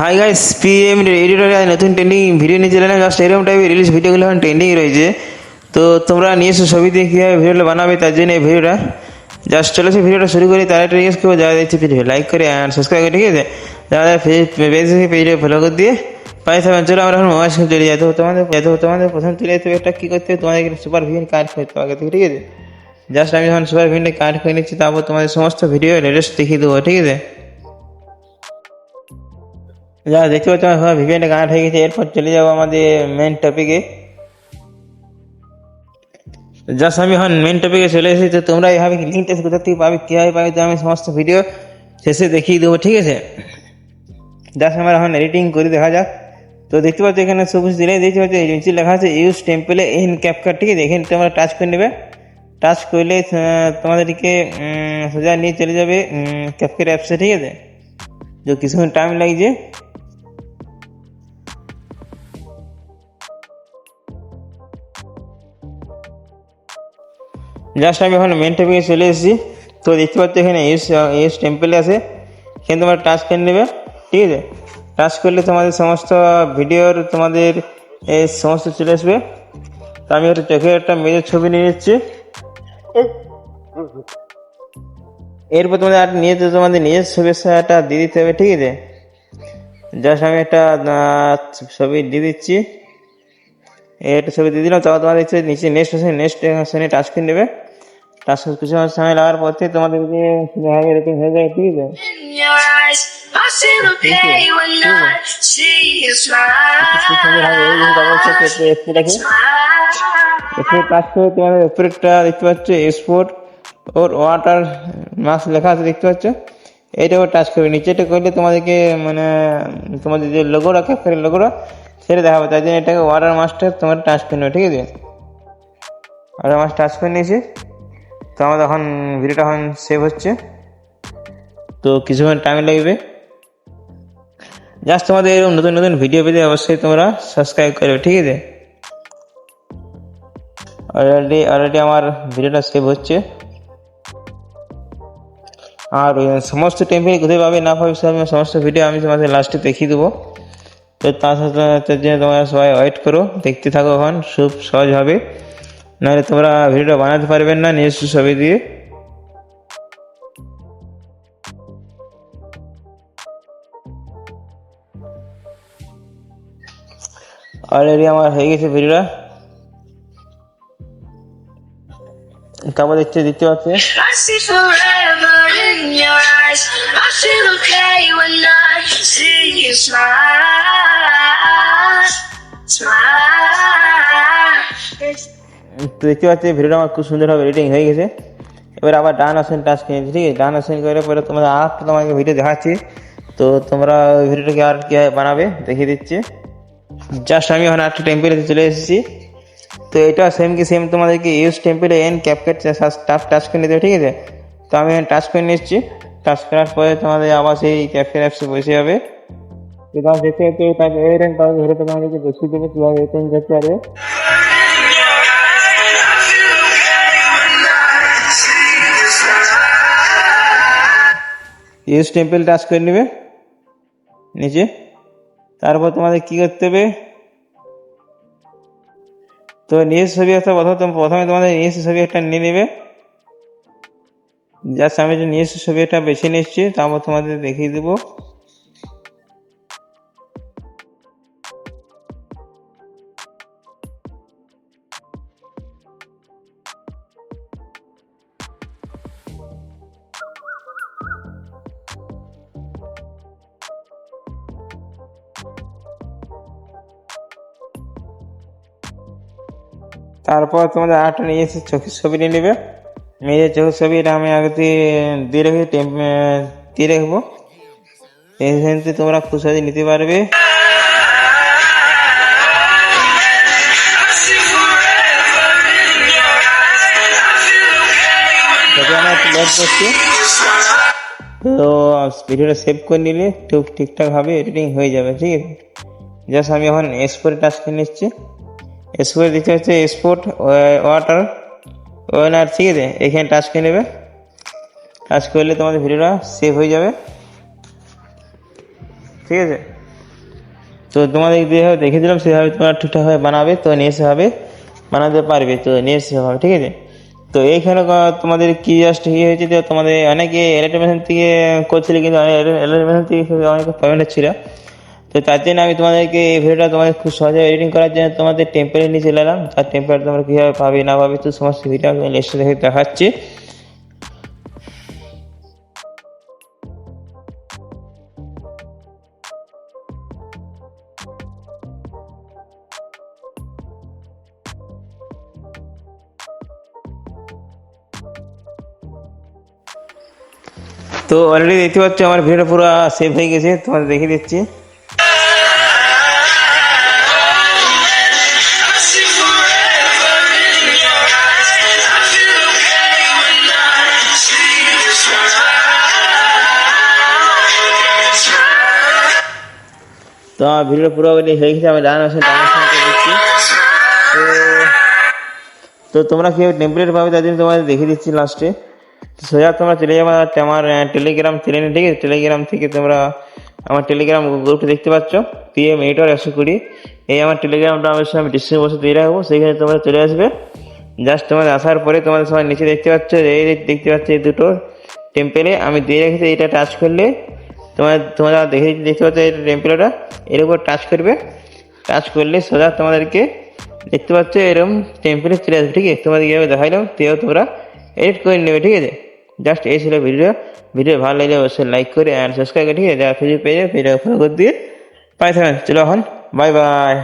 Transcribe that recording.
Hi guys, PM এডিটরে নতুন trending video নিয়ে চলে এলাম। জাস্ট এরকম টাইপের রিলিজ ভিডিওগুলো এখন ট্রেন্ডিং রয়েছে। তো তোমরা নিয়ে এসো ছবি দিয়ে কীভাবে ভিডিওটা বানাবে, তার জন্য এই ভিডিওটা জাস্ট চলেছে। ভিডিওটা শুরু করি, তার একটা রিকোয়েস্ট করবো, যারা দেখছে ভিডিও লাইক করে অ্যান্ড সাবস্ক্রাইব করে, ঠিক আছে? যারা পেজটা ফলো করে দিয়ে পাই থাকবেন। চলো আমরা এখন মোবাইল চলে যাই। তোমাদের প্রথম চলে যেতে হবে, একটা কী করতে হবে, তোমাদের সুপার ভিএন কার্ড করতে হবে আগে থেকে, ঠিক আছে? জাস্ট আমি যখন সুপার ভিএনটা কার্ড করে নিচ্ছি, তারপর তোমাদের সমস্ত ভিডিও লেটেস্ট দেখিয়ে দেবো, ঠিক আছে? যা দেখতে পাচ্ছ আমার ভিপিএনটা কানেক্ট হয়ে গেছে। এরপর চলে যাবো আমাদের মেন টপিকে। জাস্ট আমি এখন মেন টপিকে চলে এসেছি। তো তোমরা এইভাবে লিঙ্কটা কোথা থেকে পাবে, কীভাবে পাবে, তো আমি সমস্ত ভিডিও শেষে দেখিয়ে দেবো, ঠিক আছে? জাস্ট আমার এখন এডিটিং করে দেখা যাক। তো দেখতে পাচ্ছ এখানে সবুজ দিলে দেখতে পাচ্ছ নিচে লেখা আছে ইউজ টেম্পলে ইন ক্যাপকাট, ঠিক আছে? এখানে তোমরা টাচ করে নেবে। টাচ করলে তোমাদেরকে সোজা নিয়ে চলে যাবে ক্যাপকাট অ্যাপসে, ঠিক আছে? যে কিছুক্ষণ টাইম লাগছে। জাস্ট আমি এখন মেন টপিকে চলে এসেছি। তো দেখতে পাচ্ছ এখানে ইউজ টেম্পলে আছে, এখানে তোমরা টাচ করে নেবে, ঠিক আছে? টাচ করলে তোমাদের সমস্ত ভিডিওর তোমাদের এই সমস্ত চলে আসবে। তো আমি একটা চোখের একটা মেয়ের ছবি নিয়ে নিচ্ছি। এরপর তোমাদের আর তোমাদের নিজের ছবির একটা দিয়ে দিতে হবে, ঠিক আছে? জাস্ট আমি একটা ছবি দিয়ে দিচ্ছি, একটা ছবি দিয়ে দিলাম। তারপর তোমাদের নিচে নেক্সট অপশনে টাচ করে নেবে। টাচ করে কিছু সময় লাগার পর থেকে তোমাদের এরকম হয়ে যায়, ঠিক আছে? কাজ করে তোমাদের উপরেরটা দেখতে পাচ্ছ এক্সপোর্ট ওর ওয়াটার মাস্ক লেখা আছে, দেখতে পাচ্ছ? এইটাও টাচ করবে। নিচেটা করলে তোমাদেরকে মানে তোমাদের যে লোগোটা ক্যাপচারের লোগোটা সেটা দেখাবে, তাই জন্য এটাকে ওয়াটার মাস্কটা তোমার টাচ করে নেবে, ঠিক আছে? ওয়াটার মাস্ক টাচ করে নিয়েছি। তো আমাদের এখন ভিডিওটা এখন সেভ হচ্ছে, তো কিছুক্ষণ টাইম লাগবে। জাস্ট তোমাদের এরকম নতুন নতুন ভিডিও পেতে অবশ্যই তোমরা সাবস্ক্রাইব করবে, ঠিক আছে? অলরেডি আমার ভিডিওটা সেভ হচ্ছে। আর সমস্ত টেম্পেল কোথায় পাবে না পাবে সমস্ত ভিডিও আমি তোমাদের লাস্টে দেখিয়ে দেবো। তো তার জন্য তোমরা সবাই ওয়েট করো, দেখতে থাকো। এখন খুব সহজ হবে, নাহলে তোমরা ভিডিওটা বানাতে পারবেন না নিজস্ব ছবি দিয়ে। অলরেডি আমার হয়ে গেছে ভিডিওটা। তারপর দেখতে পাচ্ছে ভিডিওটা আমার খুব সুন্দরভাবে এডিটিং হয়ে গেছে। এবার আবার ডান অপশন টাচ কিনেছি, ঠিক আছে? ডান অপশন করার পরে তোমরা তোমাকে ভিডিও দেখাচ্ছি। তো তোমরা ওই ভিডিওটাকে আর কীভাবে বানাবে দেখিয়ে দিচ্ছি। জাস্ট আমি এখন একটা টেম্পলেতে চলে এসেছি। তো এটা সেম তোমাদেরকে ইউজ টেম্পলে এন ক্যাপকাট টাচ করে নিতে হবে, ঠিক আছে? তো আমি টাচ করে নিচ্ছি। টাচ করার পরে তোমাদের আবার সেই ক্যাপকাট অ্যাপসে বসে যাবে। তোমার দেখতে তোমাদেরকে দেখিয়ে দেবে কীভাবে যেতে পারবে। ইউজ টেম্পল টাচ করে নেবে নিচে। তারপর তোমাদের কী করতে হবে, তো নিজস্ব ছবি একটা প্রথমে তোমাদের নিজস্ব ছবি একটা নিয়ে নেবে। জাস্ট আমি যে নিজস্ব ছবি একটা বেছে নিচ্ছি, তারপর তোমাদের দেখিয়ে দেবো। তারপর তোমাদের আরেকটা নিজস্ব চোখের ছবি নিয়ে নেবে। নিজের চোখের ছবি এটা আমি আগে দিয়ে রাখবো। এখানে তোমরা খুব সহজে নিতে পারবে। তো ভিডিওটা সেভ করে নিলে ঠিকঠাকভাবে এডিটিং হয়ে যাবে, ঠিক আছে? জাস্ট আমি এখন এক্সপোর্টে টাচ করে নিচ্ছি। এক্সপোর্ট দিতে হচ্ছে এক্সপোর্ট ওয়াটার ওয়েনার, ঠিক আছে? এখানে টাচ করে নেবে। টাচ করলে তোমাদের ভিডিওটা সেভ হয়ে যাবে, ঠিক আছে? তো তোমাদের যেভাবে দেখে দিলাম সেভাবে তোমরা ঠিকঠাকভাবে বানাবে, তো নিয়ে এসে হবে বানাতে পারবে, তো নিয়ে এসে হবে, ঠিক আছে। তো এইখানে তোমাদের কি জাস্ট হয়েছে যে তোমাদের অনেকে ইলেকট্রিক থেকে করছিলে, কিন্তু ইলেকট্রিক থেকে অনেক পেমেন্ট হচ্ছিল। তো তার জন্য আমি তোমাদেরকে এই ভিডিওটা তোমাদের খুব সহজে এডিটিং করার জন্য তোমাদের টেম্পলেট নিয়ে চলে এলাম। আর টেম্পলেট তোমরা কীভাবে পাবে না পাবে তো সমস্ত ভিডিও আমি নেক্সট দেখে দেখাচ্ছি। তো অলরেডি দেখতে পাচ্ছ আমার ভিডিওটা পুরো সেভ হয়ে গেছে, তোমাদের দেখিয়ে দিচ্ছি। তো আমার ভিডিও পুরো হয়ে গেছে, আমি ডান অপশন দিচ্ছি। তো তোমরা কীভাবে টেমপ্লেট পাবে তার জন্য তোমাদের দেখিয়ে দিচ্ছি লাস্টে। সোজা তোমরা চলে যাবে আমার টেলিগ্রাম চ্যানেলে, ঠিক আছে। টেলিগ্রাম থেকে তোমরা আমার টেলিগ্রাম গ্রুপটা দেখতে পাচ্ছ, PM এডিটর 120। এই আমার টেলিগ্রামটা অবশ্যই আমি ডিসক্রিপশন বক্সে দিয়ে রাখবো, সেইখানে তোমরা চলে আসবে। জাস্ট তোমাদের আসার পরে তোমাদের সবাই নিচে দেখতে পাচ্ছ, এই দেখতে পাচ্ছ এই দুটো টেম্পেলে আমি দিয়ে রেখেছি। এইটা টাচ করলে তোমরা দেখতে পাচ্ছ এই টেম্পেলটা, এর উপর টাচ করবে। টাচ করলে সোজা তোমাদেরকে দেখতে পাচ্ছ এরকম টেম্পেলে চলে আসবে, ঠিক আছে। তোমাদের কীভাবে দেখাইলাম তোমরা এডিট করে নেবে, ঠিক আছে। জাস্ট এই ছিল ভিডিও ভালো লাগলে অবশ্যই লাইক করে অ্যান্ড সাবস্ক্রাইব করে, ঠিক আছে। যারা ফেসবুক পেজে ফলো করে দিয়ে পাই থাকেন। চলো এখন বাই বাই।